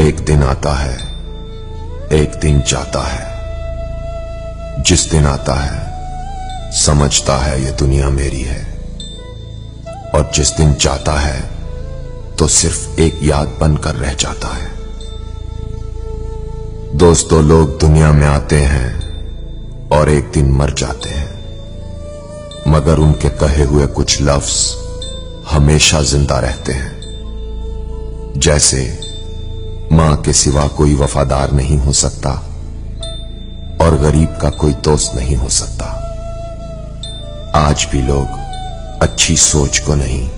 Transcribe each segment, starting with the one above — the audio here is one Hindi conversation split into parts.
एक दिन आता है, एक दिन जाता है। जिस दिन आता है समझता है ये दुनिया मेरी है, और जिस दिन जाता है तो सिर्फ एक याद बनकर रह जाता है। दोस्तों, लोग दुनिया में आते हैं और एक दिन मर जाते हैं, मगर उनके कहे हुए कुछ लफ्ज हमेशा जिंदा रहते हैं। जैसे मां के सिवा कोई वफादार नहीं हो सकता और गरीब का कोई दोस्त नहीं हो सकता। आज भी लोग अच्छी सोच को नहीं,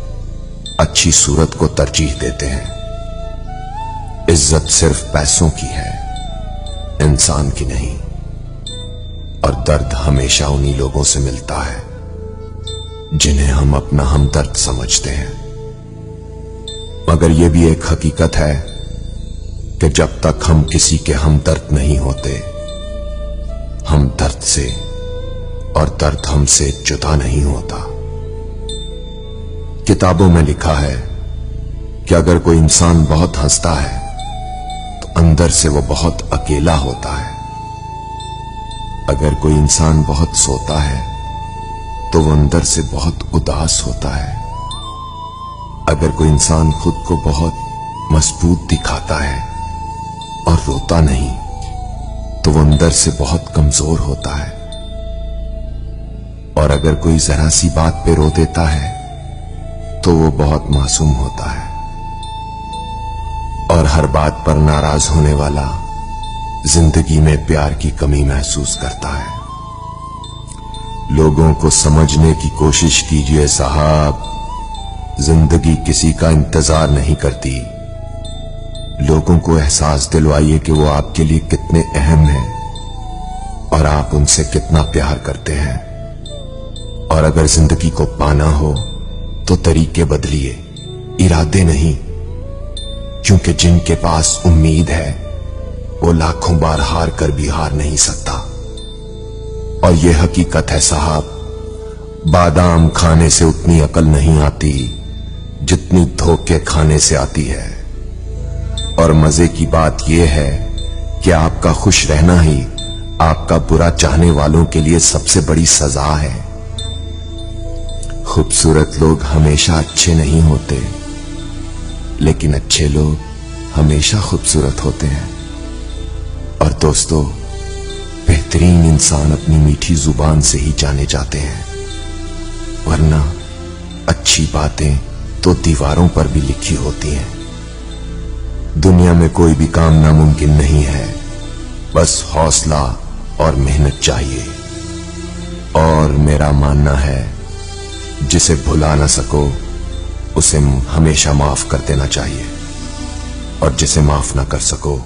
अच्छी सूरत को तरजीह देते हैं। इज्जत सिर्फ पैसों की है, इंसान की नहीं। और दर्द हमेशा उन्हीं लोगों से मिलता है जिन्हें हम अपना हमदर्द समझते हैं। मगर यह भी एक हकीकत है कि जब तक हम किसी के हमदर्द नहीं होते, हम दर्द से और दर्द हमसे जुदा नहीं होता। किताबों में लिखा है कि अगर कोई इंसान बहुत हंसता है तो अंदर से वो बहुत अकेला होता है। अगर कोई इंसान बहुत सोता है तो वो अंदर से बहुत उदास होता है। अगर कोई इंसान खुद को बहुत मजबूत दिखाता है और रोता नहीं तो वो अंदर से बहुत कमजोर होता है। और अगर कोई जरा सी बात पे रो देता है तो वो बहुत मासूम होता है। और हर बात पर नाराज होने वाला जिंदगी में प्यार की कमी महसूस करता है। लोगों को समझने की कोशिश कीजिए साहब, जिंदगी किसी का इंतजार नहीं करती। लोगों को एहसास दिलवाइए कि वो आपके लिए कितने अहम हैं और आप उनसे कितना प्यार करते हैं। और अगर जिंदगी को पाना हो तो तरीके बदलिए, इरादे नहीं, क्योंकि जिनके पास उम्मीद है वो लाखों बार हार कर भी हार नहीं सकता। और ये हकीकत है साहब, बादाम खाने से उतनी अकल नहीं आती जितनी धोखे खाने से आती है। और मजे की बात यह है कि आपका खुश रहना ही आपका बुरा चाहने वालों के लिए सबसे बड़ी सजा है। खूबसूरत लोग हमेशा अच्छे नहीं होते, लेकिन अच्छे लोग हमेशा खूबसूरत होते हैं। और दोस्तों, बेहतरीन इंसान अपनी मीठी जुबान से ही जाने जाते हैं, वरना अच्छी बातें तो दीवारों पर भी लिखी होती हैं। दुनिया में कोई भी काम नामुमकिन नहीं है, बस हौसला और मेहनत चाहिए। और मेरा मानना है, जिसे भुला ना सको उसे हमेशा माफ कर देना चाहिए, और जिसे माफ ना कर सको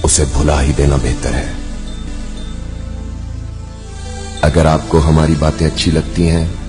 उसे भुला ही देना बेहतर है। अगर आपको हमारी बातें अच्छी लगती हैं